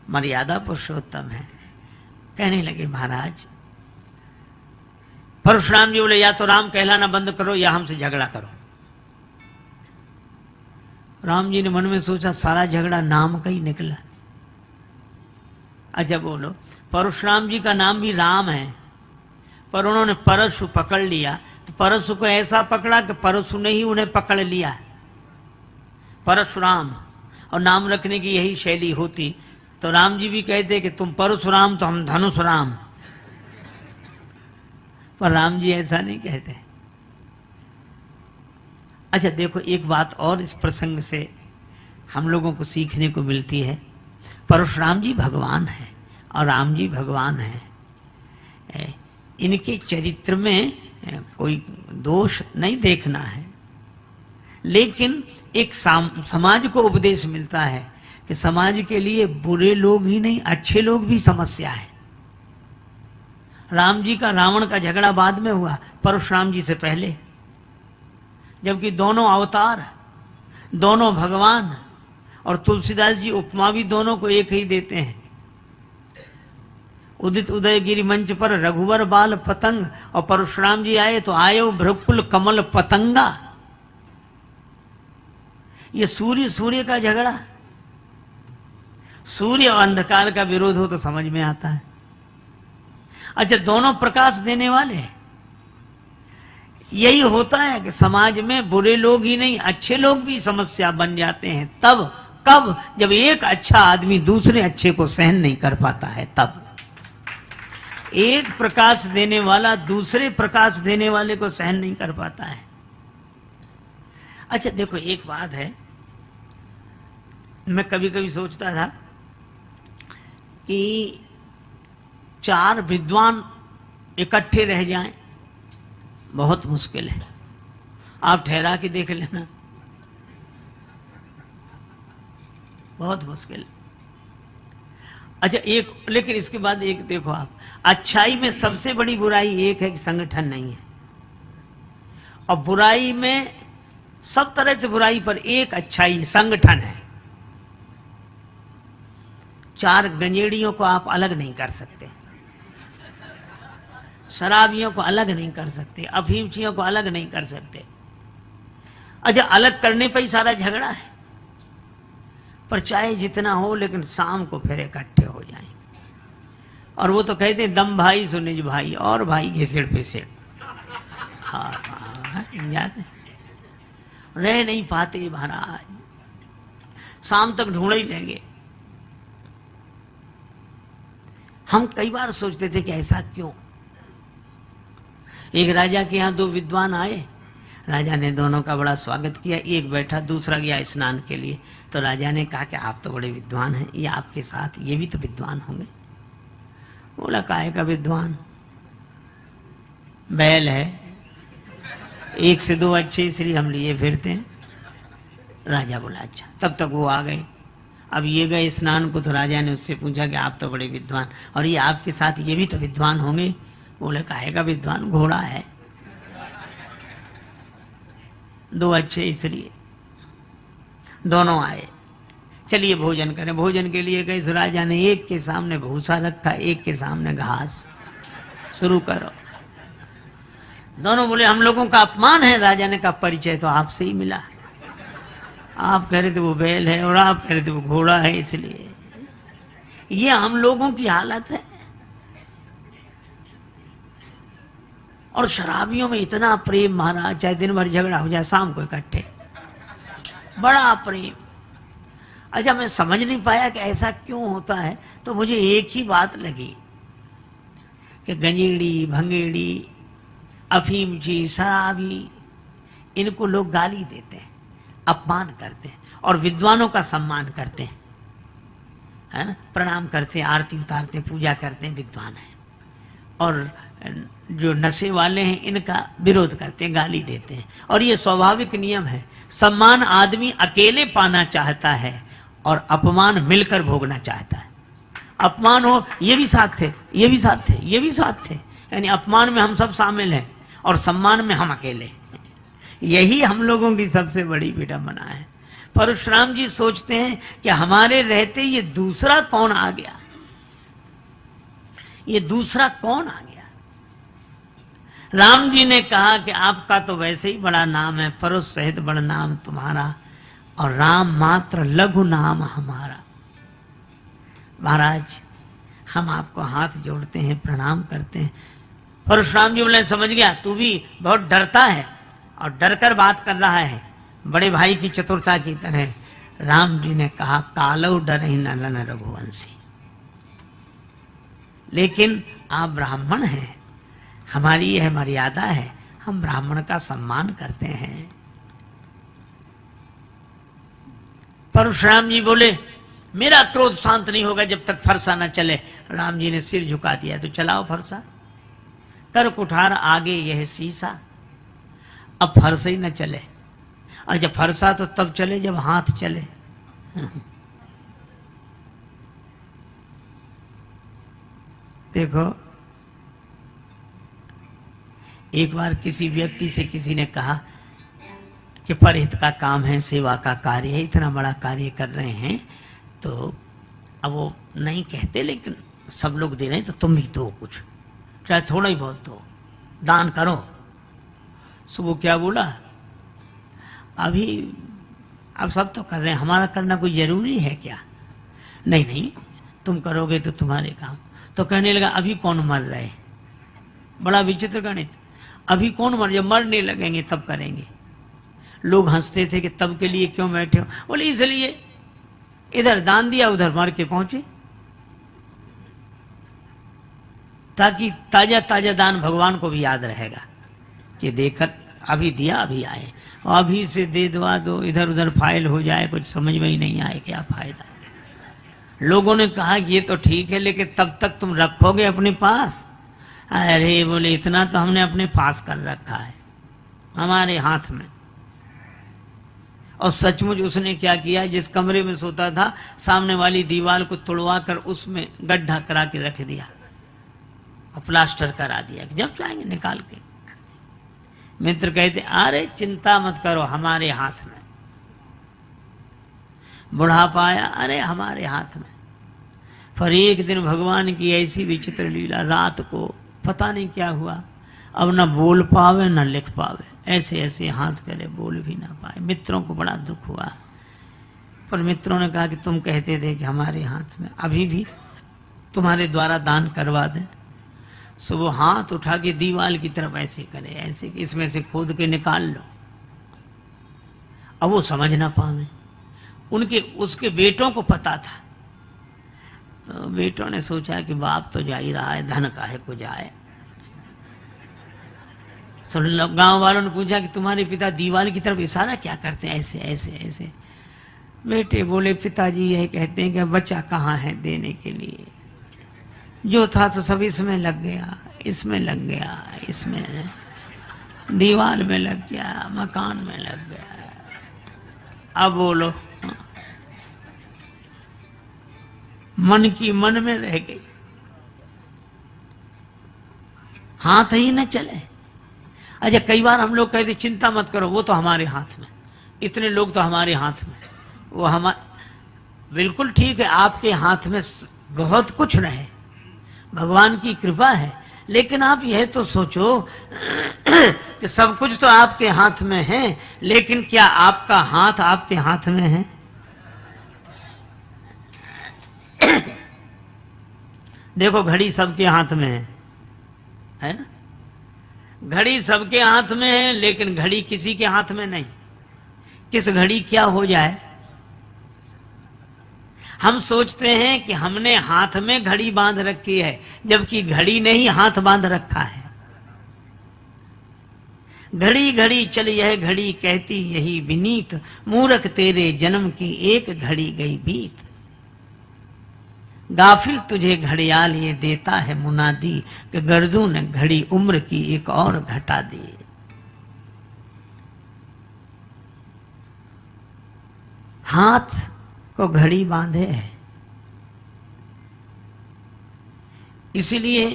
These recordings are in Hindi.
मर्यादा पुरुषोत्तम है। कहने लगे महाराज, परशुराम जी बोले या तो राम कहलाना बंद करो या हमसे झगड़ा करो। राम जी ने मन में सोचा सारा झगड़ा नाम का ही निकला। अच्छा बोलो, परशुराम जी का नाम भी राम है, पर उन्होंने परशु पकड़ लिया, तो परशु को ऐसा पकड़ा कि परशु ने ही उन्हें पकड़ लिया, परशुराम। और नाम रखने की यही शैली होती, तो राम जी भी कहते कि तुम परशुराम तो हम धनुषराम, पर राम जी ऐसा नहीं कहते। अच्छा देखो, एक बात और इस प्रसंग से हम लोगों को सीखने को मिलती है। परशुराम जी भगवान हैं और राम जी भगवान हैं। इनके चरित्र में कोई दोष नहीं देखना है, लेकिन एक समाज को उपदेश मिलता है कि समाज के लिए बुरे लोग ही नहीं, अच्छे लोग भी समस्या है। राम जी का रावण का झगड़ा बाद में हुआ, परशुराम जी से पहले, जबकि दोनों अवतार, दोनों भगवान, और तुलसीदास जी उपमा भी दोनों को एक ही देते हैं। उदित उदयगिरि मंच पर रघुवर बाल पतंग, और परशुराम जी आए तो आयो भ्रकुल कमल पतंगा। ये सूर्य का झगड़ा, सूर्य और अंधकार का विरोध हो तो समझ में आता है। अच्छा, दोनों प्रकाश देने वाले। यही होता है कि समाज में बुरे लोग ही नहीं, अच्छे लोग भी समस्या बन जाते हैं। तब कब? जब एक अच्छा आदमी दूसरे अच्छे को सहन नहीं कर पाता है, तब। एक प्रकाश देने वाला दूसरे प्रकाश देने वाले को सहन नहीं कर पाता है। अच्छा देखो, एक बात है, मैं कभी कभी सोचता था कि 4 विद्वान इकट्ठे रह जाएं, बहुत मुश्किल है। आप ठहरा के देख लेना, बहुत मुश्किल। अच्छा एक, लेकिन इसके बाद एक देखो आप, अच्छाई में सबसे बड़ी बुराई एक है कि संगठन नहीं है, और बुराई में सब तरह से बुराई पर एक अच्छाई, संगठन है। 4 गंजेड़ियों को आप अलग नहीं कर सकते, शराबियों को अलग नहीं कर सकते, अफीमचियों को अलग नहीं कर सकते। अच्छा, अलग करने पर ही सारा झगड़ा है, पर चाहे जितना हो लेकिन शाम को फिर इकट्ठे हो जाएं। और वो तो कहते हैं दम भाई सो निज भाई, और भाई घिसेड़ पिसेड़। हाँ जाते रह नहीं पाते महाराज, शाम तक ढूंढ ही लेंगे। हम कई बार सोचते थे कि ऐसा क्यों। एक राजा के यहाँ 2 विद्वान आए, राजा ने दोनों का बड़ा स्वागत किया। एक बैठा, दूसरा गया स्नान के लिए। तो राजा ने कहा कि आप तो बड़े विद्वान हैं, ये आपके साथ ये भी तो विद्वान होंगे। बोला काहे का विद्वान, बैल है, 1 से 2 अच्छे इसलिए हम लिए फिरते हैं। राजा बोला अच्छा। तब तक वो आ गए। अब ये गए स्नान को, तो राजा ने उससे पूछा कि आप तो बड़े विद्वान, और ये आपके साथ ये भी तो विद्वान होंगे। बोले काहे का विद्वान, घोड़ा है, 2 अच्छे इसलिए। दोनों आए, चलिए भोजन करें। भोजन के लिए गए, राजा ने एक के सामने भूसा रखा, एक के सामने घास। शुरू करो। दोनों बोले हम लोगों का अपमान है। राजा ने कहा परिचय तो आपसे ही मिला, आप कह रहे थे वो बैल है और आप कह रहे थे वो घोड़ा है, इसलिए ये हम लोगों की हालत है। और शराबियों में इतना प्रेम महाराज, चाहे दिन भर झगड़ा हो जाए, शाम को इकट्ठे, बड़ा प्रेम। अच्छा मैं समझ नहीं पाया कि ऐसा क्यों होता है, तो मुझे एक ही बात लगी कि गंजेड़ी, भंगेड़ी, अफीमची, शराबी, इनको लोग गाली देते हैं, अपमान करते हैं, और विद्वानों का सम्मान करते हैं, है ना, प्रणाम करते हैं, आरती उतारते हैं, पूजा करते हैं, विद्वान है। और जो नशे वाले हैं इनका विरोध करते हैं, गाली देते हैं। और ये स्वाभाविक नियम है। सम्मान आदमी अकेले पाना चाहता है और अपमान मिलकर भोगना चाहता है। अपमान हो ये भी साथ थे, ये भी साथ थे, ये भी साथ थे, यानी अपमान में हम सब शामिल हैं और सम्मान में हम अकेले। यही हम लोगों की सबसे बड़ी विडंबना है। परशुराम जी सोचते हैं कि हमारे रहते ये दूसरा कौन आ गया, ये दूसरा कौन आ गया। राम जी ने कहा कि आपका तो वैसे ही बड़ा नाम है, परुष सहित बड़ा नाम तुम्हारा, और राम मात्र लघु नाम हमारा। महाराज हम आपको हाथ जोड़ते हैं, प्रणाम करते हैं। परशुराम जी बोले समझ गया, तू भी बहुत डरता है और डर कर बात कर रहा है, बड़े भाई की चतुरता की तरह। राम जी ने कहा कालौ डर ही नलन रघुवंशी, लेकिन आप ब्राह्मण हैं, हमारी यह मर्यादा है, हम ब्राह्मण का सम्मान करते हैं। परशुराम जी बोले मेरा क्रोध शांत नहीं होगा जब तक फरसा न चले। राम जी ने सिर झुका दिया, तो चलाओ फरसा, कर कुठार आगे यह शीशा। अब फरसा ही न चले, और जब फरसा तो तब चले जब हाथ चले। देखो, एक बार किसी व्यक्ति से किसी ने कहा कि परहित का काम है, सेवा का कार्य है, इतना बड़ा कार्य कर रहे हैं, तो अब वो नहीं कहते लेकिन सब लोग दे रहे हैं तो तुम भी दो, कुछ चाहे थोड़ा ही बहुत दो, दान करो। सो वो क्या बोला, अभी अब सब तो कर रहे हैं, हमारा करना कोई जरूरी है क्या? नहीं नहीं, तुम करोगे तो तुम्हारे काम। तो कहने लगा अभी कौन मर रहे, बड़ा विचित्र गणित, अभी कौन मर, जब मरने लगेंगे तब करेंगे। लोग हंसते थे कि तब के लिए क्यों बैठे हो, बोले इसलिए इधर दान दिया उधर मर के पहुंचे, ताकि ताजा ताजा दान भगवान को भी याद रहेगा कि देखकर अभी दिया अभी आए, और अभी से दे दवा दो, इधर उधर फाइल हो जाए, कुछ समझ में ही नहीं आए क्या फायदा। लोगों ने कहा कि ये तो ठीक है, लेकिन तब तक तुम रखोगे अपने पास? अरे बोले इतना तो हमने अपने पास कर रखा है, हमारे हाथ में। और सचमुच उसने क्या किया, जिस कमरे में सोता था सामने वाली दीवार को तुड़वा कर उसमें गड्ढा करा के रख दिया और प्लास्टर करा दिया, जब चाहेंगे निकाल के। मित्र कहते अरे चिंता मत करो, हमारे हाथ में। बुढ़ापा आया, अरे हमारे हाथ में। पर एक दिन भगवान की ऐसी विचित्र लीला, रात को पता नहीं क्या हुआ, अब न बोल पावे न लिख पावे, ऐसे ऐसे हाथ करे, बोल भी ना पाए। मित्रों को बड़ा दुख हुआ, पर मित्रों ने कहा कि तुम कहते थे कि हमारे हाथ में, अभी भी तुम्हारे द्वारा दान करवा दें। सो वो हाथ उठा के दीवार की तरफ ऐसे करे, ऐसे कि इसमें से खोद के निकाल लो। अब वो समझ ना पावे, उनके उसके बेटों को पता था, तो बेटों ने सोचा कि बाप तो जा ही रहा है, धन काहे को जाए। सुन लो, गांव वालों ने पूछा कि तुम्हारे पिता दीवार की तरफ इशारा क्या करते हैं, ऐसे ऐसे ऐसे। बेटे बोले पिताजी यह कहते हैं कि बच्चा कहाँ है देने के लिए, जो था तो सब इसमें लग गया, इसमें लग गया, इसमें दीवार में लग गया, मकान में लग गया। अब बोलो, मन की मन में रह गई, हाथ ही न चले। अच्छा, कई बार हम लोग कहते चिंता मत करो, वो तो हमारे हाथ में, इतने लोग तो हमारे हाथ में, वो बिल्कुल ठीक है, आपके हाथ में बहुत कुछ रहे, भगवान की कृपा है, लेकिन आप यह तो सोचो कि सब कुछ तो आपके हाथ में है, लेकिन क्या आपका हाथ आपके हाथ में है? देखो घड़ी सबके हाथ में है ना? घड़ी सबके हाथ में है, लेकिन घड़ी किसी के हाथ में नहीं। किस घड़ी क्या हो जाए, हम सोचते हैं कि हमने हाथ में घड़ी बांध रखी है, जबकि घड़ी ने ही हाथ बांध रखा है। घड़ी घड़ी चल यह घड़ी कहती यही विनीत, मूर्ख तेरे जन्म की एक घड़ी गई बीत। गाफिल तुझे घड़ियाल ये देता है मुनादी, कि गर्दू ने घड़ी उम्र की एक और घटा दी। हाथ को घड़ी बांधे है, इसीलिए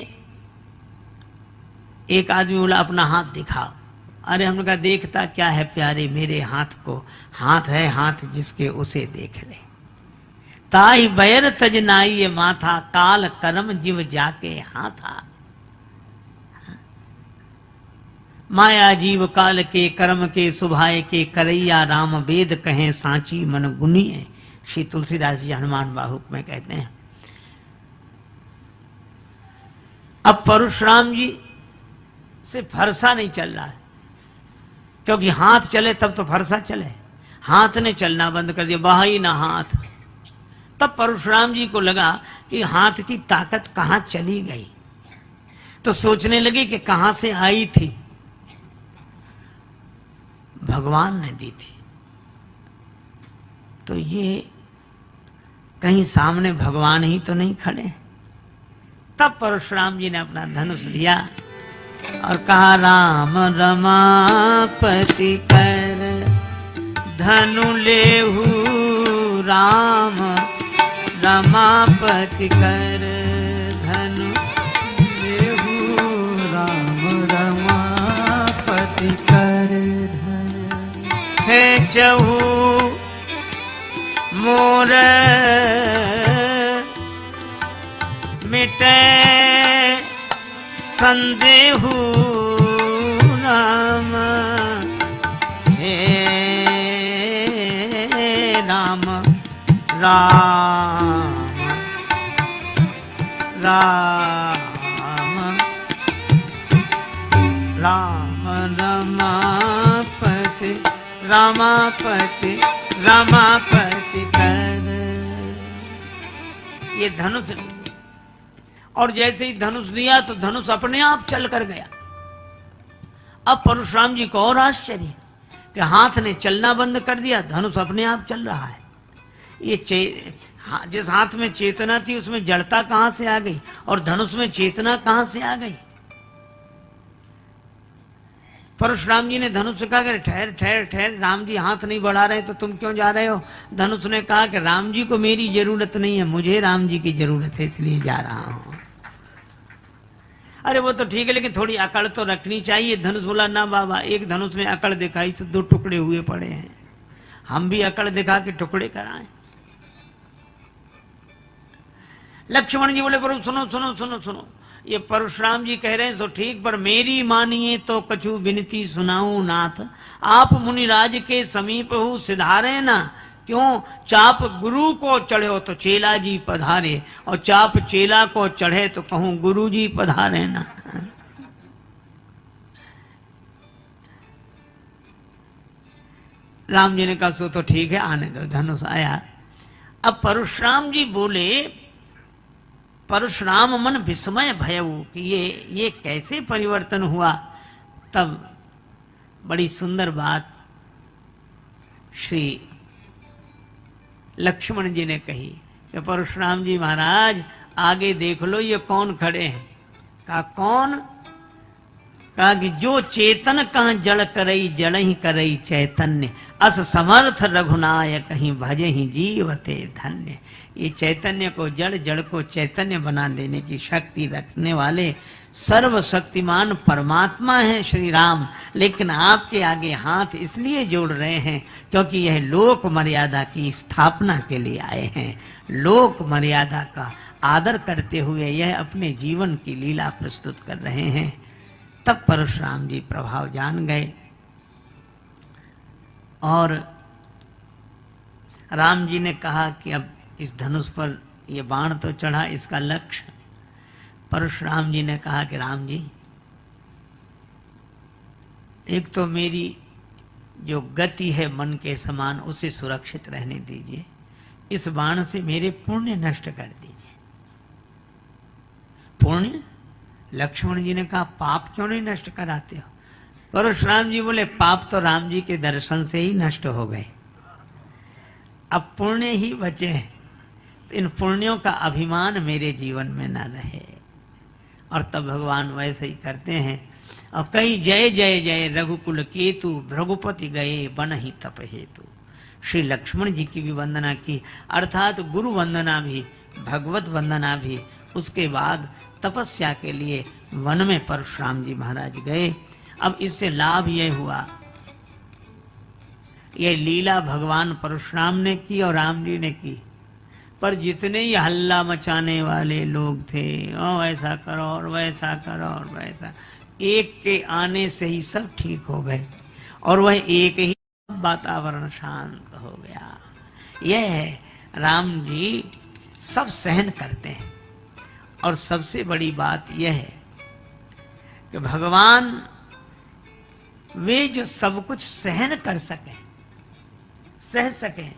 एक आदमी बोला अपना हाथ दिखाओ, अरे हमने कहा देखता क्या है प्यारे मेरे हाथ को, हाथ है हाथ जिसके उसे देख ले। ताई बैर तज नाई माथा, काल कर्म जीव जाके हाथा। माया जीव काल के कर्म के सुभाए के, करैया राम वेद कहें सांची मन गुनिए। श्री तुलसीदास जी हनुमान बाहुक में कहते हैं। अब परशुराम जी से फरसा नहीं चल रहा है, क्योंकि हाथ चले तब तो फरसा चले। हाथ ने चलना बंद कर दिया, बहा ही ना हाथ। तब परशुराम जी को लगा कि हाथ की ताकत कहां चली गई, तो सोचने लगे कि कहां से आई थी। भगवान ने दी थी, तो ये कहीं सामने भगवान ही तो नहीं खड़े। तब परशुराम जी ने अपना धनुष दिया और कहा राम रमापति कर धनु लेहु, राम रमापति कर धनु लेहु, राम रमापति कर है चहु मोर मिटे संदेहु, राम हे राम राम राम राम रमापति रमापति रमापति कर। ये धनुष लीजिए, और जैसे ही धनुष दिया तो धनुष अपने आप चल कर गया। अब परशुराम जी को और आश्चर्य कि हाथ ने चलना बंद कर दिया, धनुष अपने आप चल रहा है। ये जिस हाथ में चेतना थी उसमें जड़ता कहां से आ गई, और धनुष में चेतना कहां से आ गई। परशुराम जी ने धनुष से कहा कि ठहर ठहर ठहर, राम जी हाथ नहीं बढ़ा रहे तो तुम क्यों जा रहे हो। धनुष ने कहा कि राम जी को मेरी जरूरत नहीं है, मुझे राम जी की जरूरत है, इसलिए जा रहा हूं। अरे वो तो ठीक है, लेकिन थोड़ी अकड़ तो रखनी चाहिए। धनुष बोला ना बाबा, एक धनुष ने अकड़ दिखाई तो 2 टुकड़े हुए पड़े हैं, हम भी अकड़ दिखा के टुकड़े कराएं। लक्ष्मण जी बोले पर सुनो सुनो सुनो सुनो, ये परशुराम जी कह रहे हैं सो ठीक, पर मेरी मानिए तो कछु विनती सुनाऊं नाथ। आप मुनिराज के समीप हो सिधारे ना, क्यों चाप गुरु को चढ़े हो तो चेला जी पधारे, और चाप चेला को चढ़े तो कहूं गुरु जी पधारे ना। राम जी ने कहा सो तो ठीक है, आने दो। धनुष आया। अब परशुराम जी बोले, परशुराम मन विस्मय भयऊ कि ये कैसे परिवर्तन हुआ। तब बड़ी सुंदर बात श्री लक्ष्मण जी ने कही कि परशुराम जी महाराज आगे देख लो, ये कौन खड़े हैं। कहा कौन। कहा कि जो चेतन कहाँ जड़ करई, जड़ ही करई चैतन्य, अस समर्थ रघुनाय कहीं भजे ही जीवते धन्य। ये चैतन्य को जड़, जड़ को चैतन्य बना देने की शक्ति रखने वाले सर्वशक्तिमान परमात्मा है श्री राम। लेकिन आपके आगे हाथ इसलिए जोड़ रहे हैं क्योंकि यह लोक मर्यादा की स्थापना के लिए आए हैं। लोक मर्यादा का आदर करते हुए यह अपने जीवन की लीला प्रस्तुत कर रहे हैं। तब परशुराम जी प्रभाव जान गए और राम जी ने कहा कि अब इस धनुष पर यह बाण तो चढ़ा, इसका लक्ष्य। परशुराम जी ने कहा कि राम जी, एक तो मेरी जो गति है मन के समान उसे सुरक्षित रहने दीजिए, इस बाण से मेरे पुण्य नष्ट कर दीजिए। पुण्य? लक्ष्मण जी ने कहा पाप क्यों नहीं नष्ट कराते हो। परशुराम जी बोले पाप तो राम जी के दर्शन से ही नष्ट हो गए, अब पुण्य ही बचे हैं, तो इन पुण्यों का अभिमान मेरे जीवन में न रहे। और तब भगवान वैसे ही करते हैं। और कई जय जय जय रघुकुल केतु, भृगुपति गए बन ही तप हेतु। श्री लक्ष्मण जी की भी वंदना की, अर्थात गुरु वंदना भी, भगवत वंदना भी। उसके बाद तपस्या के लिए वन में परशुराम जी महाराज गए। अब इससे लाभ यह हुआ, यह लीला भगवान परशुराम ने की और राम जी ने की, पर जितने ही हल्ला मचाने वाले लोग थे, ओ ऐसा करो और वैसा करो और वैसा, एक के आने से ही सब ठीक हो गए और वह एक ही वातावरण शांत हो गया। यह है राम जी सब सहन करते हैं। और सबसे बड़ी बात यह है कि भगवान वे जो सब कुछ सहन कर सकें, सह सकें।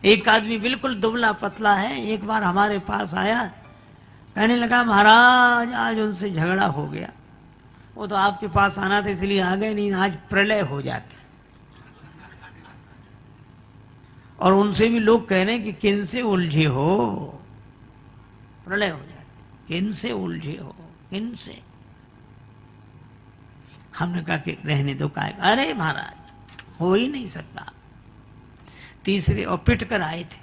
एक आदमी बिल्कुल दुबला पतला है, एक बार हमारे पास आया, कहने लगा महाराज आज उनसे झगड़ा हो गया, वो तो आपके पास आना था इसलिए आ गए, नहीं आज प्रलय हो जाती। और उनसे भी लोग कह रहे हैं कि किन से उलझे हो, प्रलय हो जाती, किन से उलझे हो, किन से। हमने कहा कि रहने दो, का अरे महाराज हो ही नहीं सकता। तीसरे और पिट कर आए थे,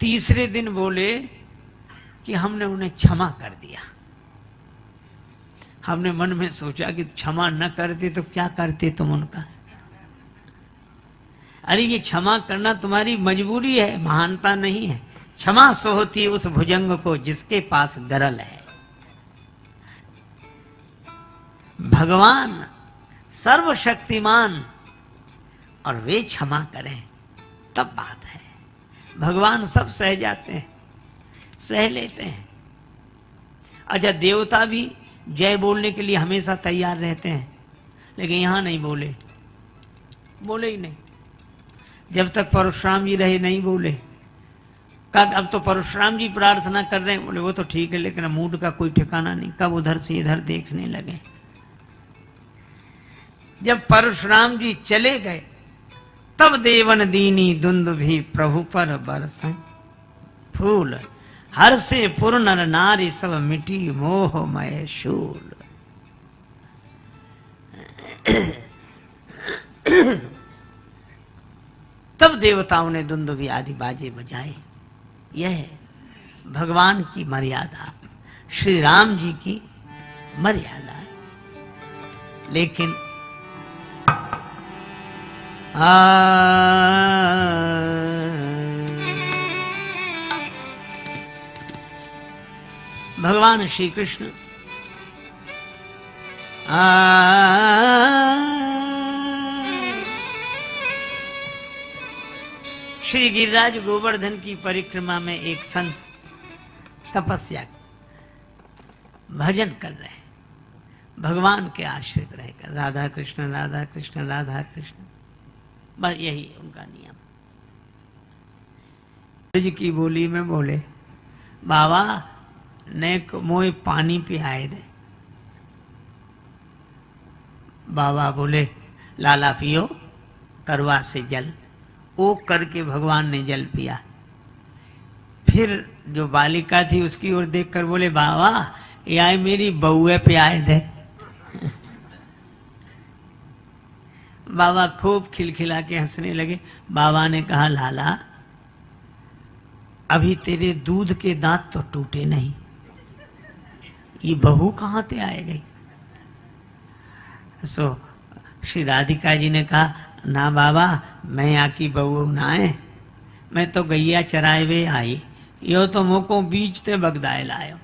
तीसरे दिन बोले कि हमने उन्हें क्षमा कर दिया। हमने मन में सोचा कि क्षमा न करते तो क्या करते तुम उनका। अरे ये क्षमा करना तुम्हारी मजबूरी है, महानता नहीं है। क्षमा सो होती उस भुजंग को जिसके पास गरल है। भगवान सर्वशक्तिमान और वे क्षमा करें तब बात है। भगवान सब सह जाते हैं, सह लेते हैं। अच्छा देवता भी जय बोलने के लिए हमेशा तैयार रहते हैं, लेकिन यहां नहीं बोले, बोले ही नहीं। जब तक परशुराम जी रहे नहीं बोले। कब अब तो परशुराम जी प्रार्थना कर रहे हैं, बोले वो तो ठीक है, लेकिन मूड का कोई ठिकाना नहीं, कब उधर से इधर देखने लगे। जब परशुराम जी चले गए तब देवन दीनी दुंद भी प्रभु पर बरसें फूल, हर से पुर नर नारी सब मिटी मोहमय शूल। तब देवताओं ने दुंदुभी आदि बाजे बजाए। यह है भगवान की मर्यादा, श्री राम जी की मर्यादा। लेकिन भगवान श्री कृष्ण श्री गिरिराज गोवर्धन की परिक्रमा में एक संत तपस्या भजन कर रहे हैं, भगवान के आश्रित रहकर, राधा कृष्ण राधा कृष्ण राधा कृष्ण, बस यही उनका नियम। ब्रज की बोली में बोले बाबा ने मोए पानी पियाए दे। बाबा बोले लाला पियो करवा से जल। ओ करके भगवान ने जल पिया। फिर जो बालिका थी उसकी ओर देखकर बोले बाबा ये आए मेरी बहुए पियाए दे। बाबा खूब खिलखिला के हंसने लगे। बाबा ने कहा लाला अभी तेरे दूध के दांत तो टूटे नहीं, ये बहू कहां से आए गई। सो श्री राधिका जी ने कहा ना बाबा मैं यहाँ की बहू ना है, मैं तो गैया चराए वे आई, यो तो मोको बीचते बगदाए लायो।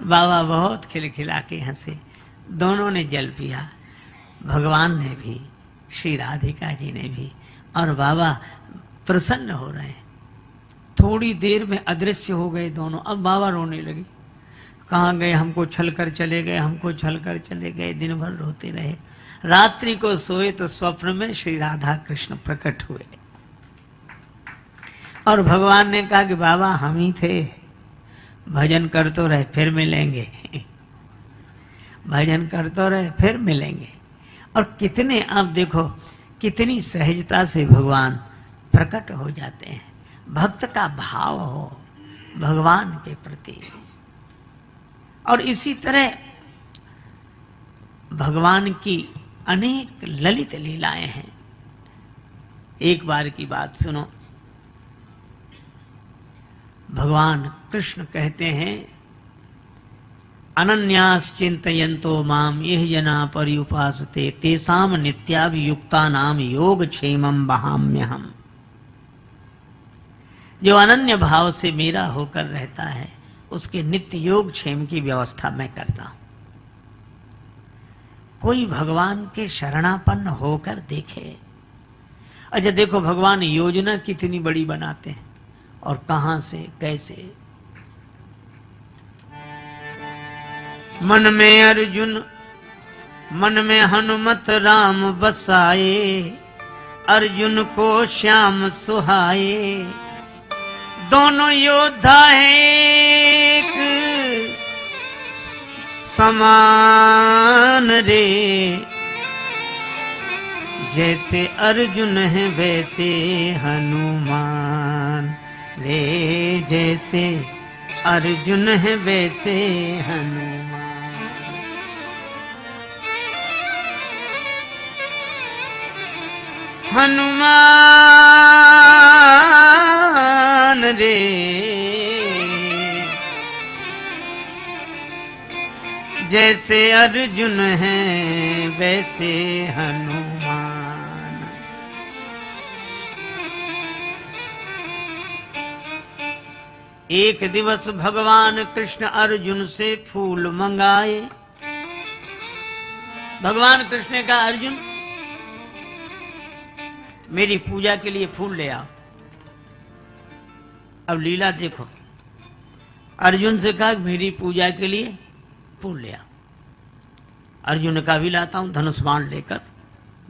बाबा बहुत खिलखिला के हंसे। दोनों ने जल पिया, भगवान ने भी श्री राधिका जी ने भी, और बाबा प्रसन्न हो रहे हैं। थोड़ी देर में अदृश्य हो गए दोनों। अब बाबा रोने लगे, कहाँ गए, हमको छल कर चले गए, हमको छल कर चले गए। दिन भर रोते रहे। रात्रि को सोए तो स्वप्न में श्री राधा कृष्ण प्रकट हुए और भगवान ने कहा कि बाबा हम ही थे, भजन कर तो रहे फिर मिलेंगे। भजन कर तो रहे फिर मिलेंगे। और कितने आप देखो कितनी सहजता से भगवान प्रकट हो जाते हैं। भक्त का भाव हो भगवान के प्रति। और इसी तरह भगवान की अनेक ललित लीलाएं हैं। एक बार की बात सुनो। भगवान कृष्ण कहते हैं अनन्यास चिंतयन्तो माम ये जना पर्युपासते तेषाम नित्याभियुक्तानाम योगक्षेमं वहाम्यहम्। जो अनन्य भाव से मेरा होकर रहता है उसके नित्य योग क्षेम की व्यवस्था मैं करता हूं। कोई भगवान के शरणापन्न होकर देखे। अच्छा देखो भगवान योजना कितनी बड़ी बनाते हैं और कहां से कैसे। मन में अर्जुन मन में हनुमत राम बसाए, अर्जुन को श्याम सुहाए। दोनों योद्धा हैं एक समान रे, जैसे अर्जुन है वैसे हनुमान रे, जैसे अर्जुन है वैसे हनुमान। हनुमान रे जैसे अर्जुन है वैसे हनुमान। एक दिवस भगवान कृष्ण अर्जुन से फूल मंगाए। भगवान कृष्ण का अर्जुन मेरी पूजा के लिए फूल ले आओ। अब लीला देखो, अर्जुन से कहा मेरी पूजा के लिए फूल ले आओ। अर्जुन ने कहा भी लाता हूं धनुष बाण लेकर।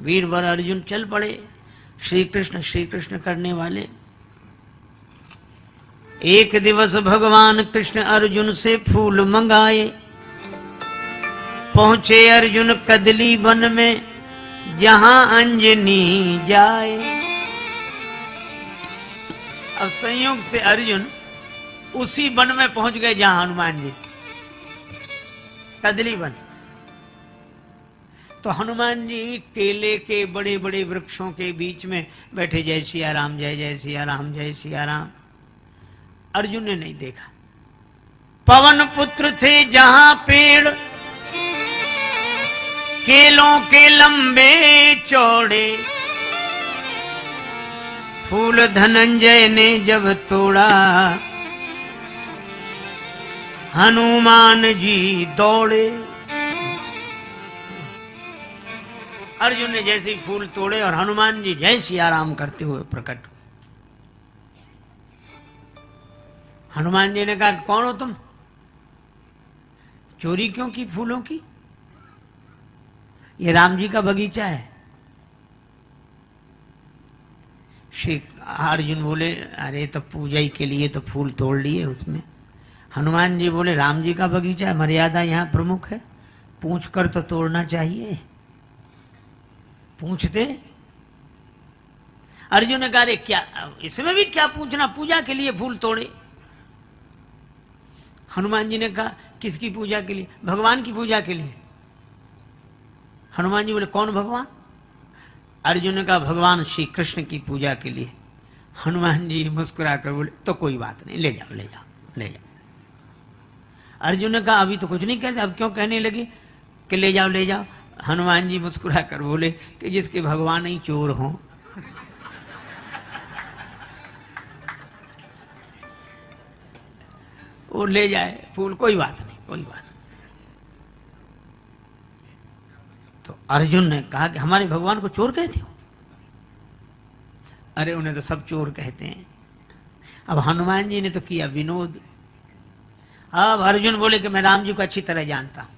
वीरवर अर्जुन चल पड़े श्री कृष्ण करने वाले। एक दिवस भगवान कृष्ण अर्जुन से फूल मंगाए। पहुंचे अर्जुन कदली वन में जहां अंजनी जाए। अब संयोग से अर्जुन उसी वन में पहुंच गए जहां हनुमान जी, कदली वन। तो हनुमान जी केले के बड़े बड़े वृक्षों के बीच में बैठे, जय सिया राम जय जय सिया राम जय सिया राम। अर्जुन ने नहीं देखा। पवन पुत्र थे जहां पेड़ केलों के लंबे चौड़े, फूल धनंजय ने जब तोड़ा हनुमान जी दौड़े। अर्जुन ने जैसे ही फूल तोड़े और हनुमान जी जय सिया राम करते हुए प्रकट हुए। हनुमान जी ने कहा कौन हो तुम, चोरी क्यों की फूलों की, ये राम जी का बगीचा है। श्री अर्जुन बोले अरे तो पूजा ही के लिए तो फूल तोड़ लिए उसमें। हनुमान जी बोले राम जी का बगीचा है, मर्यादा यहाँ प्रमुख है, पूछ कर तो तोड़ना चाहिए। पूछते। अर्जुन ने कहा अरे क्या इसमें भी क्या पूछना, पूजा के लिए फूल तोड़े। हनुमान जी ने कहा किसकी पूजा के लिए, भगवान की पूजा के लिए। हनुमान जी बोले कौन भगवान। अर्जुन ने कहा भगवान श्री कृष्ण की पूजा के लिए। हनुमान जी मुस्कुरा कर बोले तो कोई बात नहीं, ले जाओ ले जाओ ले जाओ। अर्जुन ने कहा अभी तो कुछ नहीं कहते, अब क्यों कहने लगे कि ले जाओ ले जाओ। हनुमान जी मुस्कुरा कर बोले कि जिसके भगवान ही चोर हों। वो ले जाए फूल, कोई बात नहीं कोई बात नहीं। तो अर्जुन ने कहा कि हमारे भगवान को चोर कहते हो। अरे उन्हें तो सब चोर कहते हैं। अब हनुमान जी ने तो किया विनोद। अब अर्जुन बोले कि मैं राम जी को अच्छी तरह जानता हूं।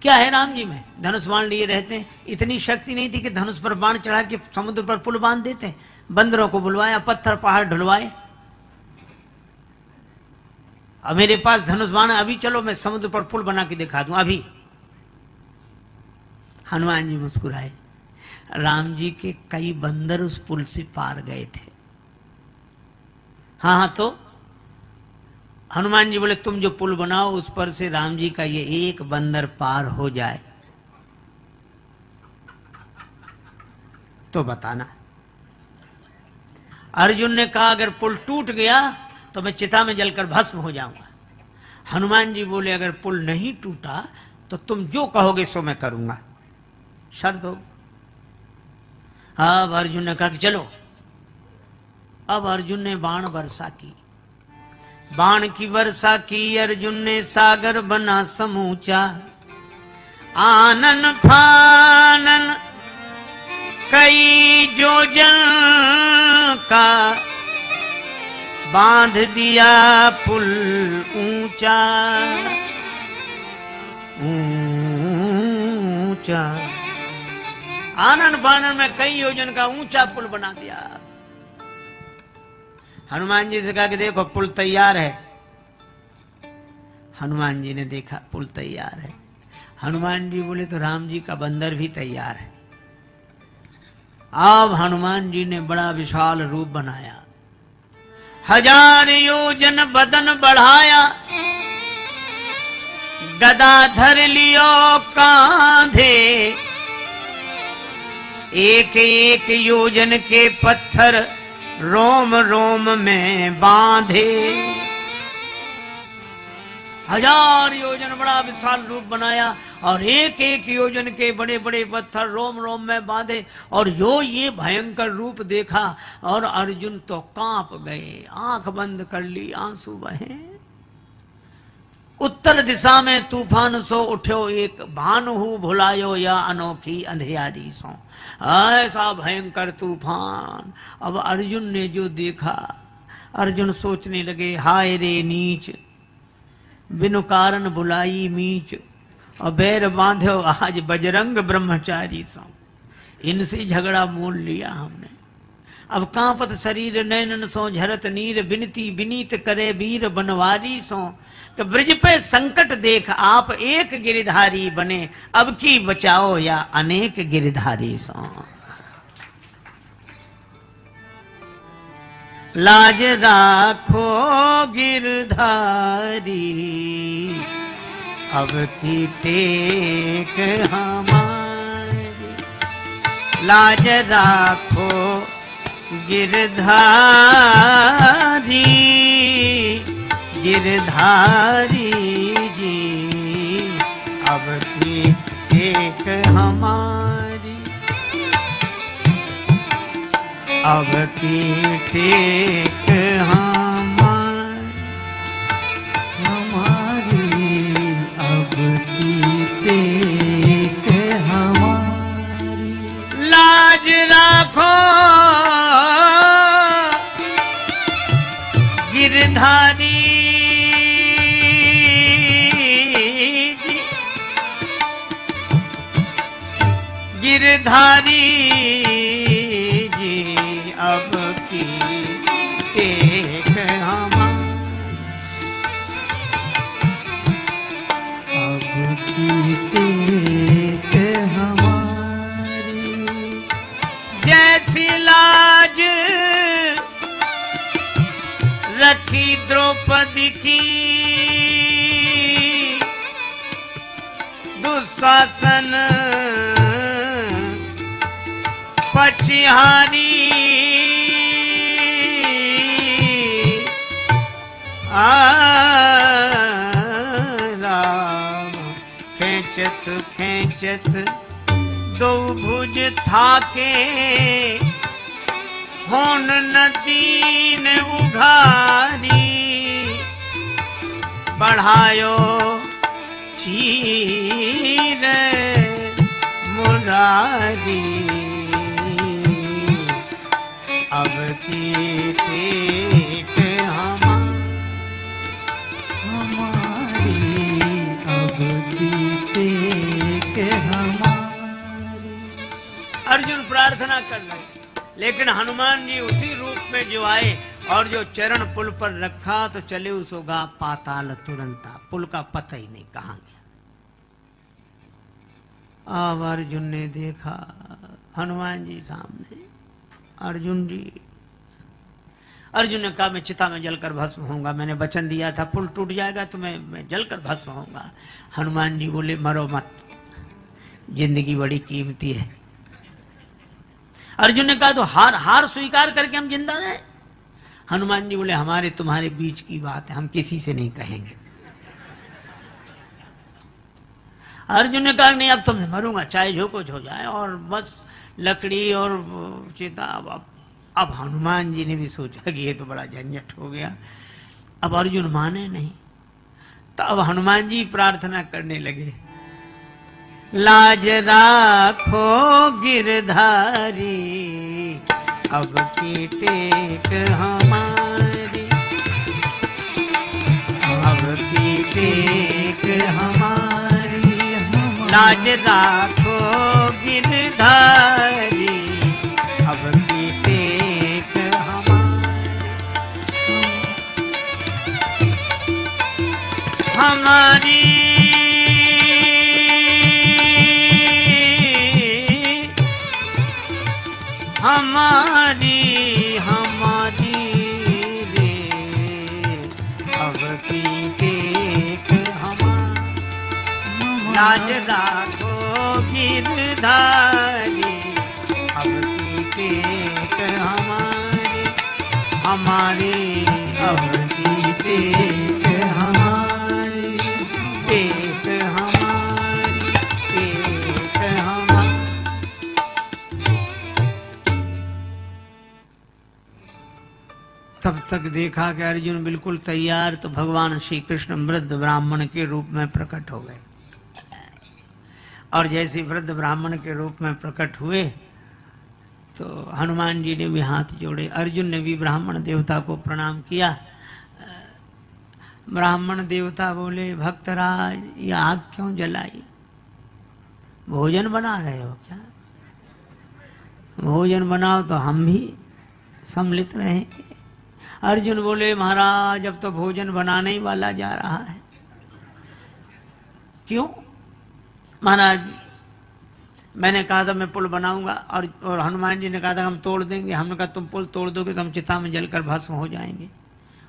क्या है राम जी में, धनुष बाण लिए रहते हैं। इतनी शक्ति नहीं थी कि धनुष पर बाण चढ़ा के समुद्र पर पुल बांध देते। बंदरों को बुलवाया, पत्थर पहाड़ ढुलवाए। अब मेरे पास धनुष बाण है, अभी चलो मैं समुद्र पर पुल बना के दिखा दूं अभी। हनुमान जी मुस्कुराए। राम जी के कई बंदर उस पुल से पार गए थे। हाँ तो हनुमान जी बोले तुम जो पुल बनाओ उस पर से राम जी का ये एक बंदर पार हो जाए तो बताना। अर्जुन ने कहा अगर पुल टूट गया तो मैं चिता में जलकर भस्म हो जाऊंगा। हनुमान जी बोले अगर पुल नहीं टूटा तो तुम जो कहोगे सो मैं करूंगा, शर्त हो। अब अर्जुन ने कहा कि चलो। अब अर्जुन ने बाण वर्षा की, बाण की वर्षा की अर्जुन ने, सागर बना समूचा। आनन फानन कई योजन का, बांध दिया पुल ऊंचा ऊंचा। आनन फानन में कई योजन का ऊंचा पुल बना दिया। हनुमान जी से कहा कि देखो पुल तैयार है। हनुमान जी ने देखा पुल तैयार है। हनुमान जी बोले तो राम जी का बंदर भी तैयार है। अब हनुमान जी ने बड़ा विशाल रूप बनाया, 1000 योजन बदन बढ़ाया, गदा धर लियो कांधे, एक एक योजन के पत्थर रोम रोम में बांधे। 1000 योजन बड़ा विशाल रूप बनाया और एक एक योजन के बड़े बड़े पत्थर रोम रोम में बांधे। और ये भयंकर रूप देखा और अर्जुन तो कांप गए, आंख बंद कर ली, आंसू बहे। उत्तर दिशा में तूफान सो उठ्यो एक, भानु भुलायो या अनोखी अंधियारी सो। ऐसा भयंकर तूफान। अब अर्जुन ने जो देखा, अर्जुन सोचने लगे हाय रे नीच, बिनु कारण बुलाई मीच, और बैर बांधो आज बजरंग ब्रह्मचारी सो। इनसे झगड़ा मोल लिया हमने। अब कांपत शरीर नैनन सो झरत नीर, बिनती विनीत करे वीर बनवारी सो। कि ब्रज पे संकट देख आप एक गिरधारी बने, अब की बचाओ या अनेक गिरधारी सो। लाज राखो गिरधारी, अब की टेक हमारी। लाज राखो गिरधारी, गिरधारी जी, अब की टेक हमारी, अब की टेक हमारी, अब की टेक हमारी। लाज राखो गिरधारी जी, गिरधारी जी, अब की टेक हमारी, अब की टेक हमारी। जैसी लाज रखी द्रौपदी की, दुशासन पछिहारी। राम खेचत खेचत दो भुज थाके, होन नदीन उघारी। बढ़ायो चीर मुरारी, अब की टेक हमारी, अब की टेक हमारी। अर्जुन प्रार्थना कर रहे, लेकिन हनुमान जी उसी रूप में जो आए और जो चरण पुल पर रखा तो चले उसोगा पाताल तुरंता। पुल का पता ही नहीं कहां गया। अब अर्जुन ने देखा हनुमान जी सामने। अर्जुन ने कहा मैं चिता में जलकर भस्म होऊंगा, मैंने वचन दिया था पुल टूट जाएगा तो मैं जलकर भस्म होऊंगा। हनुमान जी बोले मरो मत, जिंदगी बड़ी कीमती है। अर्जुन ने कहा तो हार स्वीकार करके हम जिंदा रहे। हनुमान जी बोले हमारे तुम्हारे बीच की बात है, हम किसी से नहीं कहेंगे। अर्जुन ने कहा नहीं अब तो मैं मरूंगा, चाहे जो कुछ हो जाए, और बस लकड़ी और चिता। अब हनुमान जी ने भी सोचा कि ये तो बड़ा झंझट हो गया, अब अर्जुन माने नहीं, तो अब हनुमान जी प्रार्थना करने लगे, लाज राखो गिरधारी अब की टेक हमारी, अब की टेक हमारी, लाज राखो गिरधारी अब की टेक हमारी, हमारी हमारी रे अब की टेक हमारी, लाज राखो गिरधारी अब की टेक हमारी, हमारी अब की टेक हमारी, टेक हमारी, टेक हमारी। तब तक देखा कि अर्जुन बिल्कुल तैयार, तो भगवान श्री कृष्ण वृद्ध ब्राह्मण के रूप में प्रकट हो गए। और जैसे वृद्ध ब्राह्मण के रूप में प्रकट हुए तो हनुमान जी ने भी हाथ जोड़े, अर्जुन ने भी ब्राह्मण देवता को प्रणाम किया। ब्राह्मण देवता बोले, भक्तराज ये आग क्यों जलाई, भोजन बना रहे हो क्या? भोजन बनाओ तो हम भी सम्मिलित रहेंगे। अर्जुन बोले, महाराज अब तो भोजन बनाने ही वाला जा रहा है। क्यों? महाराज मैंने कहा था मैं पुल बनाऊंगा, और हनुमान जी ने कहा था हम तोड़ देंगे। हमने कहा तुम पुल तोड़ दोगे तो हम चिता में जलकर भस्म हो जाएंगे,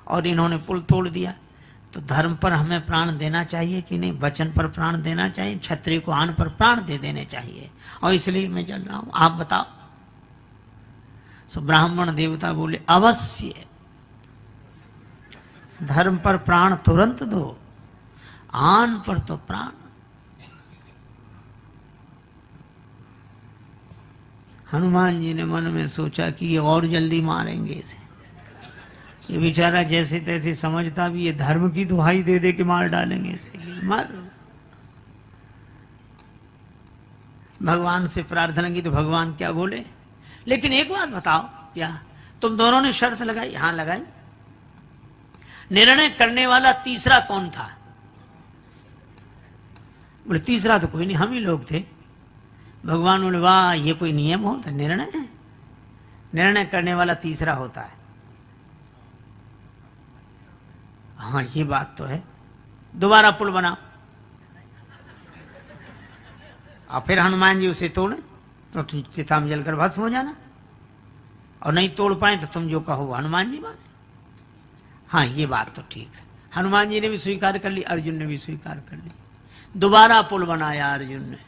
और इन्होंने पुल तोड़ दिया। तो धर्म पर हमें प्राण देना चाहिए कि नहीं? वचन पर प्राण देना चाहिए, क्षत्रिय को आन पर प्राण दे देने चाहिए, और इसलिए मैं जल रहा हूं, आप बताओ। सो ब्राह्मण देवता बोले, अवश्य धर्म पर प्राण तुरंत दो, आन पर तो प्राण। हनुमान जी ने मन में सोचा कि ये और जल्दी मारेंगे इसे, ये बेचारा जैसे तैसे समझता भी ये धर्म की दुहाई दे दे के मार डालेंगे इसे, मार। भगवान से प्रार्थना की तो भगवान क्या बोले, लेकिन एक बात बताओ, क्या तुम दोनों ने शर्त लगाई? हाँ लगाई। निर्णय करने वाला तीसरा कौन था? बोले तीसरा तो कोई नहीं, हम ही लोग थे। भगवान बोले, वाह ये कोई नियम होता? निर्णय है, निर्णय करने वाला तीसरा होता है। हाँ ये बात तो है, दोबारा पुल बनाओ। और फिर हनुमान जी उसे तोड़े तो चिता में जलकर भस्म हो जाना, और नहीं तोड़ पाए तो तुम जो कहो हनुमान जी माने। हाँ ये बात तो ठीक है। हनुमान जी ने भी स्वीकार कर ली, अर्जुन ने भी स्वीकार कर ली। दोबारा पुल बनाया अर्जुन ने,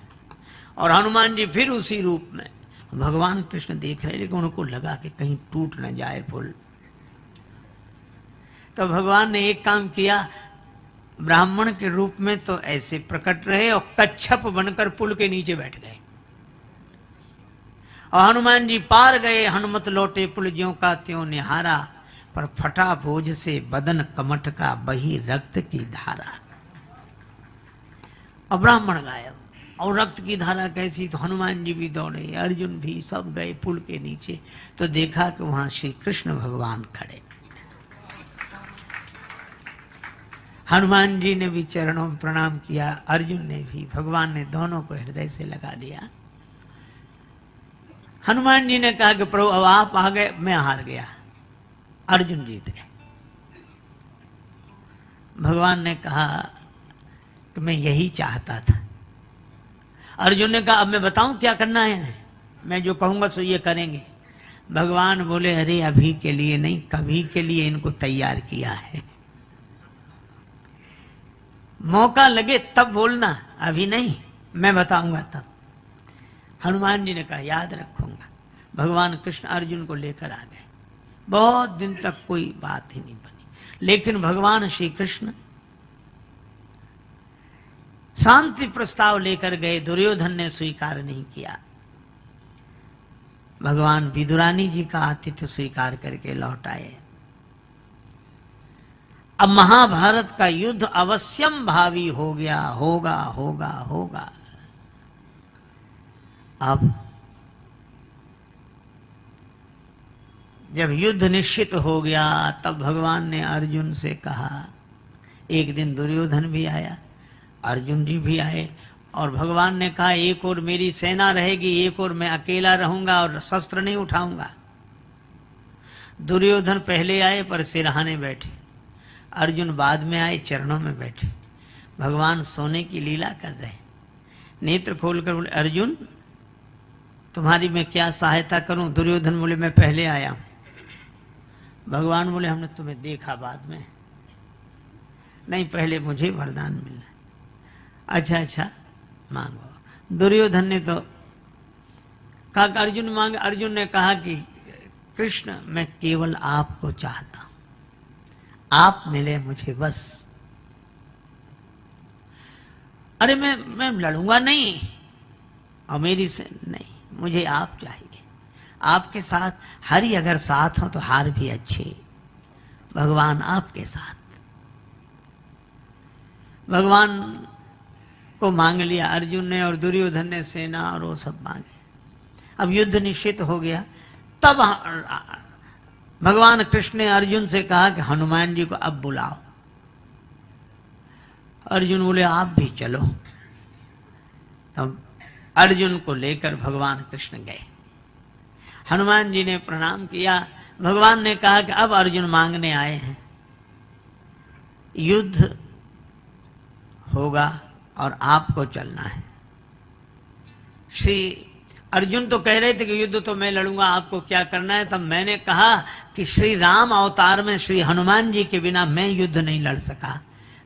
और हनुमान जी फिर उसी रूप में। भगवान कृष्ण देख रहे, लेकिन उनको लगा कि कहीं टूट न जाए पुल। तो भगवान ने एक काम किया, ब्राह्मण के रूप में तो ऐसे प्रकट रहे और कच्छप बनकर पुल के नीचे बैठ गए, और हनुमान जी पार गए। हनुमत लौटे पुल ज्यों का त्यों निहारा, पर फटा बोझ से बदन कमठ का बही रक्त की धारा। और ब्राह्मण गायब, और रक्त की धारा कैसी? तो हनुमान जी भी दौड़े, अर्जुन भी, सब गए पुल के नीचे। तो देखा कि वहां श्री कृष्ण भगवान खड़े। हनुमान जी ने भी चरणों में प्रणाम किया, अर्जुन ने भी। भगवान ने दोनों को हृदय से लगा दिया। हनुमान जी ने कहा कि प्रभु अब आप आ गए, मैं हार गया, अर्जुन जीत गए। भगवान ने कहा कि मैं यही चाहता था। अर्जुन ने कहा अब मैं बताऊं क्या करना है? मैं जो कहूंगा सो ये करेंगे। भगवान बोले, अरे अभी के लिए नहीं, कभी के लिए इनको तैयार किया है, मौका लगे तब बोलना, अभी नहीं, मैं बताऊंगा तब। हनुमान जी ने कहा याद रखूंगा। भगवान कृष्ण अर्जुन को लेकर आ गए। बहुत दिन तक कोई बात ही नहीं बनी, लेकिन भगवान श्री कृष्ण शांति प्रस्ताव लेकर गए, दुर्योधन ने स्वीकार नहीं किया। भगवान विदुरानी जी का आतिथ्य स्वीकार करके लौट आए। अब महाभारत का युद्ध अवश्यम भावी हो गया, होगा होगा होगा। अब जब युद्ध निश्चित हो गया तब भगवान ने अर्जुन से कहा, एक दिन दुर्योधन भी आया, अर्जुन जी भी आए, और भगवान ने कहा एक और मेरी सेना रहेगी, एक और मैं अकेला रहूंगा और शस्त्र नहीं उठाऊंगा। दुर्योधन पहले आए पर सिरहाने बैठे, अर्जुन बाद में आए चरणों में बैठे। भगवान सोने की लीला कर रहे, नेत्र खोलकर बोले, अर्जुन तुम्हारी मैं क्या सहायता करूं? दुर्योधन बोले, मैं पहले आया हूं। भगवान बोले, हमने तुम्हें देखा बाद में, नहीं पहले मुझे वरदान मिलना। अच्छा अच्छा मांगो। दुर्योधन ने तो कहा अर्जुन मांगे। अर्जुन ने कहा कि कृष्ण मैं केवल आपको चाहता हूं, आप मिले मुझे बस। अरे मैं लड़ूंगा नहीं, और मेरी से नहीं, मुझे आप चाहिए। आपके साथ हरि अगर साथ हो तो हार भी अच्छे। भगवान आपके साथ। भगवान को मांग लिया अर्जुन ने, और दुर्योधन ने सेना और वो सब मांगे। अब युद्ध निश्चित हो गया। तब भगवान कृष्ण ने अर्जुन से कहा कि हनुमान जी को अब बुलाओ। अर्जुन बोले, आप भी चलो। तब अर्जुन को लेकर भगवान कृष्ण गए। हनुमान जी ने प्रणाम किया। भगवान ने कहा कि अब अर्जुन मांगने आए हैं, युद्ध होगा और आपको चलना है। श्री अर्जुन तो कह रहे थे कि युद्ध तो मैं लड़ूंगा, आपको क्या करना है। तब मैंने कहा कि श्री राम अवतार में श्री हनुमान जी के बिना मैं युद्ध नहीं लड़ सका,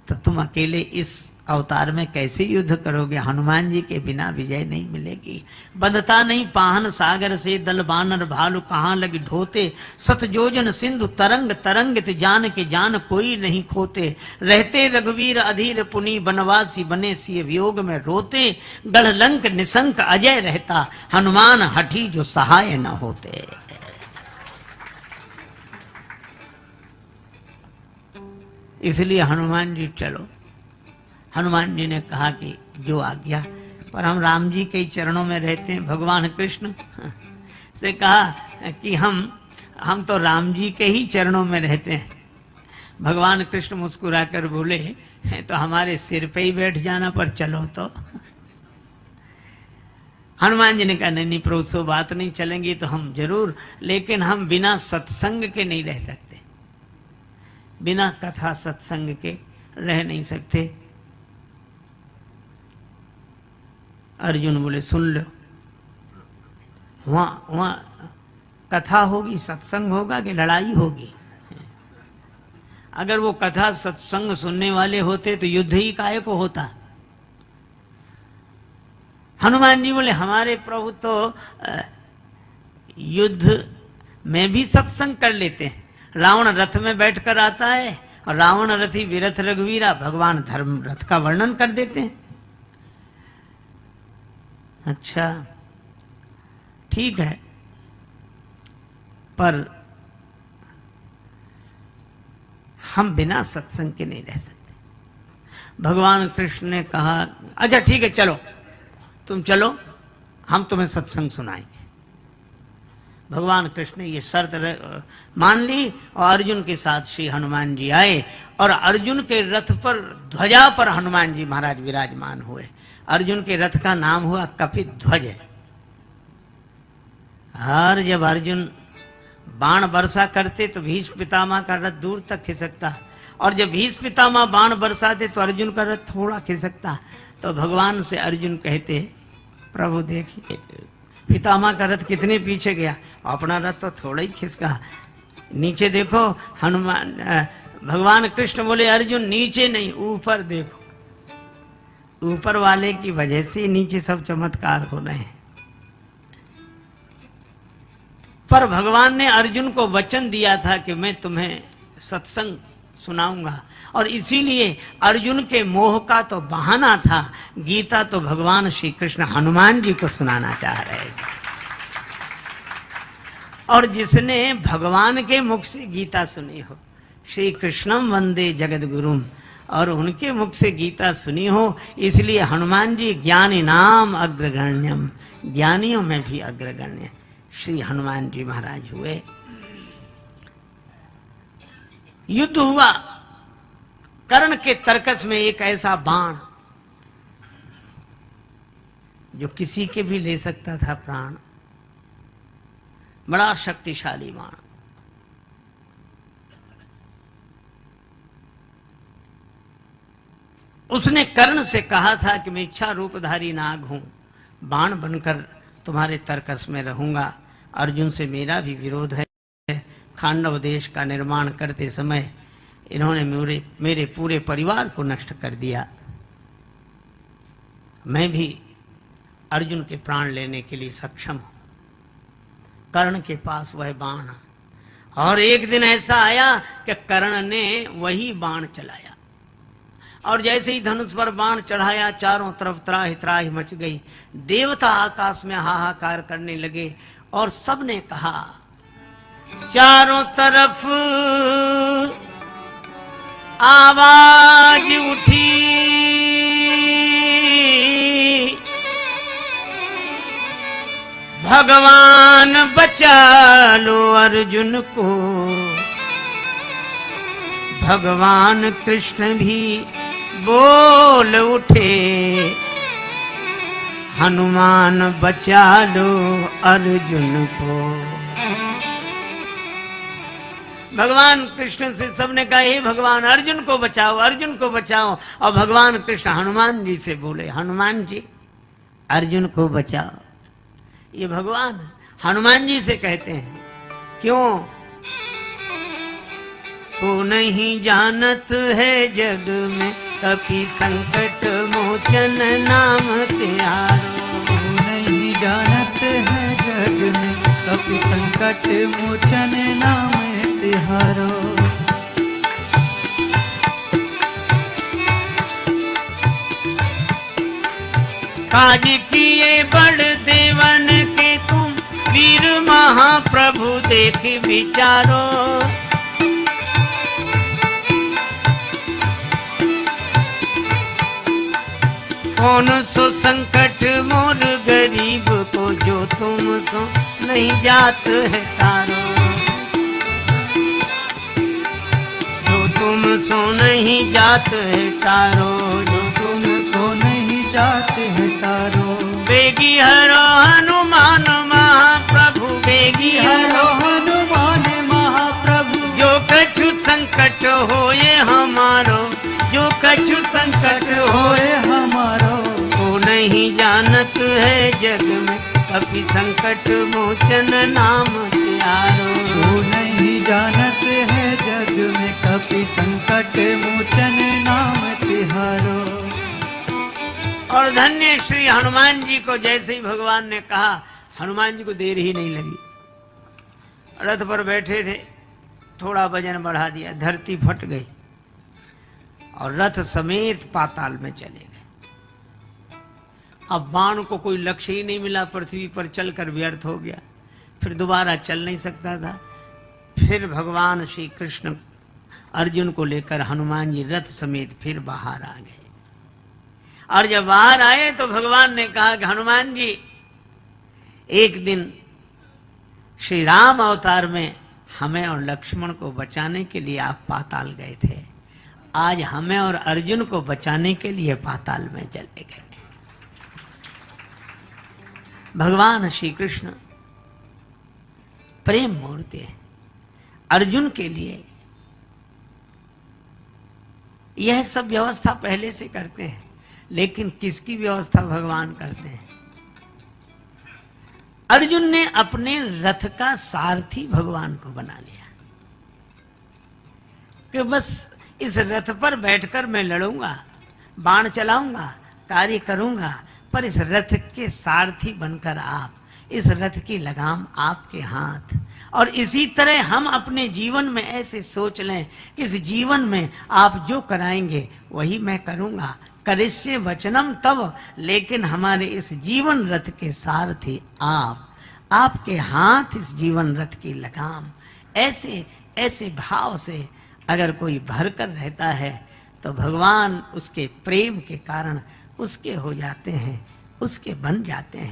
तो तुम अकेले इस अवतार में कैसे युद्ध करोगे? हनुमान जी के बिना विजय नहीं मिलेगी। बंधता नहीं पाहन सागर से, दल बानर भालू कहाँ लगी ढोते। सतजोजन सिंधु तरंग तरंगित, जान के जान कोई नहीं खोते। रहते रघुवीर अधीर पुनि, बनवासी बने सिय वियोग में रोते। गढ़ लंक निशंक अजय रहता, हनुमान हठी जो सहाय न होते। इसलिए हनुमान जी चलो। हनुमान जी ने कहा कि जो आज्ञा, पर हम राम जी के चरणों में रहते हैं। भगवान कृष्ण से कहा कि हम तो राम जी के ही चरणों में रहते हैं। भगवान कृष्ण मुस्कुराकर बोले, तो हमारे सिर पे ही बैठ जाना, पर चलो तो। हनुमान जी ने कहा नहीं प्रभु, सो बात नहीं, चलेंगी तो हम जरूर, लेकिन हम बिना सत्संग के नहीं रह सकते, बिना कथा सत्संग के रह नहीं सकते। अर्जुन बोले, सुन लो, वहां कथा होगी, सत्संग होगा कि लड़ाई होगी? अगर वो कथा सत्संग सुनने वाले होते तो युद्ध ही काहे को होता? हनुमान जी बोले, हमारे प्रभु तो युद्ध में भी सत्संग कर लेते हैं। रावण रथ में बैठकर आता है, और रावण रथी विरथ रघुवीरा, भगवान धर्म रथ का वर्णन कर देते हैं। अच्छा ठीक है, पर हम बिना सत्संग के नहीं रह सकते। भगवान कृष्ण ने कहा, अच्छा ठीक है चलो, तुम चलो, हम तुम्हें सत्संग सुनाएंगे। भगवान कृष्ण ने ये शर्त मान ली, और अर्जुन के साथ श्री हनुमान जी आए, और अर्जुन के रथ पर ध्वजा पर हनुमान जी महाराज विराजमान हुए। अर्जुन के रथ का नाम हुआ कपित ध्वज। और जब अर्जुन बाण वर्षा करते तो भीष्म पितामह का रथ दूर तक खिसकता, और जब भीष्म पितामह बाण बरसाते तो अर्जुन का रथ थोड़ा खिसकता। तो भगवान से अर्जुन कहते, प्रभु देखिए पितामह का रथ कितने पीछे गया, अपना रथ तो थोड़ा ही खिसका। नीचे देखो। हनुमान भगवान कृष्ण बोले, अर्जुन नीचे नहीं ऊपर देखो, ऊपर वाले की वजह से नीचे सब चमत्कार हो रहे हैं। पर भगवान ने अर्जुन को वचन दिया था कि मैं तुम्हें सत्संग सुनाऊंगा। और इसीलिए अर्जुन के मोह का तो बहाना था, गीता तो भगवान श्री कृष्ण हनुमान जी को सुनाना चाह रहे थे। और जिसने भगवान के मुख से गीता सुनी हो, श्री कृष्णम वंदे जगत गुरुम, और उनके मुख से गीता सुनी हो, इसलिए हनुमान जी ज्ञानी नाम अग्रगण्यम, ज्ञानियों में भी अग्रगण्य श्री हनुमान जी महाराज हुए। युद्ध हुआ, कर्ण के तरकस में एक ऐसा बाण जो किसी के भी ले सकता था प्राण, बड़ा शक्तिशाली बाण। उसने कर्ण से कहा था कि मैं इच्छा रूपधारी नाग हूं, बाण बनकर तुम्हारे तरकस में रहूंगा। अर्जुन से मेरा भी विरोध है। खांडव देश का निर्माण करते समय इन्होंने मेरे पूरे परिवार को नष्ट कर दिया। मैं भी अर्जुन के प्राण लेने के लिए सक्षम हूं। कर्ण के पास वह बाण, और एक दिन ऐसा आया कि कर्ण ने वही बाण चलाया, और जैसे ही धनुष पर बाण चढ़ाया, चारों तरफ त्राहि त्राहि मच गई। देवता आकाश में हाहाकार करने लगे, और सबने कहा चारों तरफ आवाज उठी, भगवान बचा लो अर्जुन को। भगवान कृष्ण भी बोल उठे, हनुमान बचा लो अर्जुन को। भगवान कृष्ण से सबने कहा हे भगवान अर्जुन को बचाओ, अर्जुन को बचाओ। और भगवान कृष्ण हनुमान जी से बोले, हनुमान जी अर्जुन को बचाओ। ये भगवान हनुमान जी से कहते हैं, क्यों? को नहीं जानत है जग में कभी संकट मोचन नाम त्यारो। को नहीं जानत है जग में कभी संकट मोचन नाम तिहारो। काज किए बड़ देवन के तुम वीर महाप्रभु देख विचारो। कौन सो संकट मोर गरीब को जो तुम सो नहीं जात है तारो। जो तुम सो नहीं जात है तारो, जो तुम सो नहीं जाते है तारो। बेगी हरो हनुमान महाप्रभु, बेगी हरो हनुमान महाप्रभु। जो कछु संकट होए हमारो, जो कछु संकट होए हमारो। को नहीं जानत है जग में कभी संकट मोचन नाम त्यारो। को नहीं जानत है जग में कभी संकट मोचन नाम तिहारो। और धन्य श्री हनुमान जी को जैसे ही भगवान ने कहा, हनुमान जी को देर ही नहीं लगी। रथ पर बैठे थे, थोड़ा वजन बढ़ा दिया, धरती फट गई और रथ समेत पाताल में चले गए। अब बाण को कोई लक्ष्य ही नहीं मिला, पृथ्वी पर चलकर व्यर्थ हो गया, फिर दोबारा चल नहीं सकता था। फिर भगवान श्री कृष्ण अर्जुन को लेकर हनुमान जी रथ समेत फिर बाहर आ गए। और जब बाहर आए तो भगवान ने कहा कि हनुमान जी, एक दिन श्री राम अवतार में हमें और लक्ष्मण को बचाने के लिए आप पाताल गए थे, आज हमें और अर्जुन को बचाने के लिए पाताल में चले गए। भगवान श्री कृष्ण प्रेम मूर्ति है। अर्जुन के लिए यह सब व्यवस्था पहले से करते हैं, लेकिन किसकी व्यवस्था भगवान करते हैं? अर्जुन ने अपने रथ का सारथी भगवान को बना लिया कि बस इस रथ पर बैठकर मैं लड़ूंगा, बाण चलाऊंगा, कार्य करूंगा, पर इस रथ के सारथी बनकर आप, इस रथ की लगाम आपके हाथ, और इसी तरह हम अपने जीवन में ऐसे सोच लें कि इस जीवन में आप जो कराएंगे वही मैं करूंगा, करिष्ये वचनम तब। लेकिन हमारे इस जीवन रथ के सारथी आप, आपके हाथ इस जीवन रथ की लगाम। ऐसे ऐसे भाव से अगर कोई भरकर रहता है तो भगवान उसके प्रेम के कारण उसके हो जाते हैं, उसके बन जाते हैं।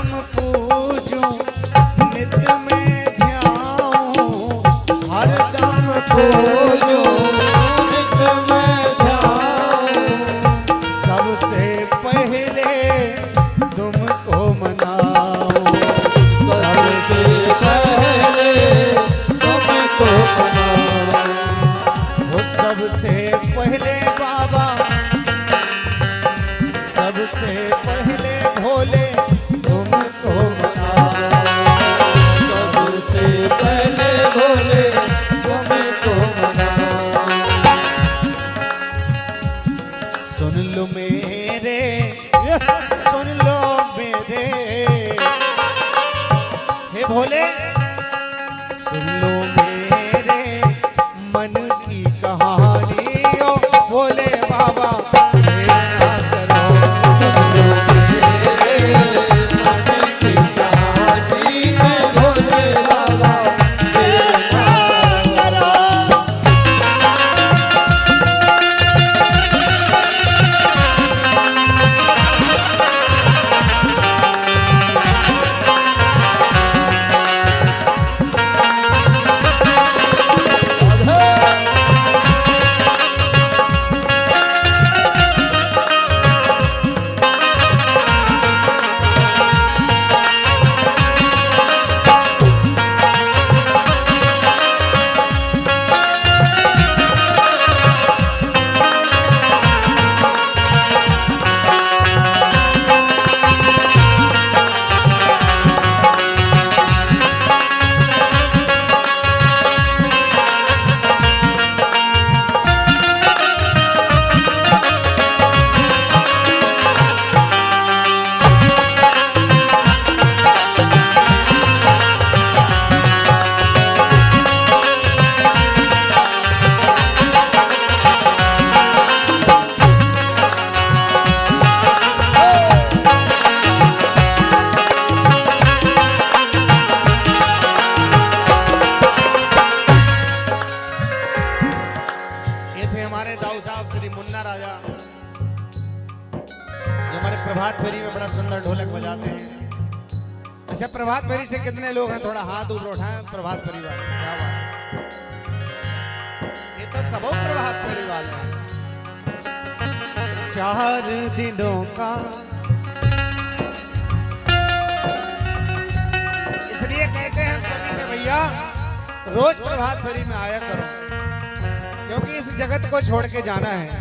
हरदम पूजूं नित में ध्याऊं, हरदम पूजूं नित में ध्याऊं, सबसे पहले तुमको मनाऊं, सबसे पहले तुमको मनाऊं, वो सबसे पहले बाबा, सबसे पहले भोले तुमको मनाऊं, सबसे पहले भोले तुमको मनाऊं। सुन लो मेरे, सुन लो मेरे, हे भोले सुन लो मेरे मन की कहानी, ओ भोले बाबा मेरा करो, सुन लो मेरे मन की कहानी, ओ भोले बाबा मेरा करो। प्रभात फेरी में बड़ा सुंदर ढोलक बजाते हैं। अच्छा, प्रभात फेरी से कितने लोग हैं? थोड़ा हाथ ऊपर उठाएं। प्रभात फेरी वाले, क्या बात, ये तो सब प्रभात फेरी वाले हैं। 4 दिनों का, इसलिए कहते हैं हम सभी से, भैया रोज प्रभात फेरी में आया करो, क्योंकि इस जगत को छोड़ के जाना है।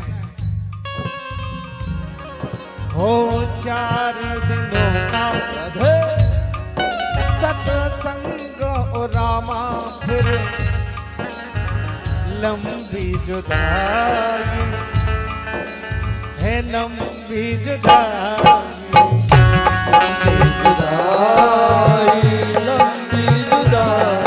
हो 4 दिनों का सत्संग ओ रामा, फिर लंबी जुदाई है, लंबी जुदाई, लंबी जुदाई, लंबी जुदाई।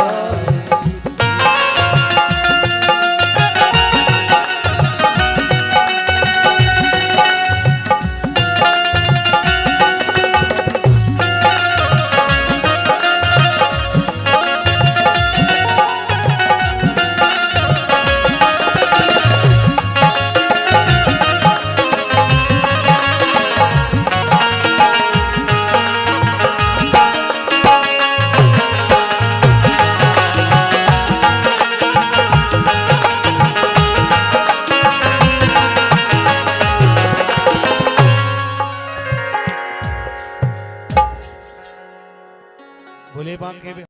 भोले बाबा के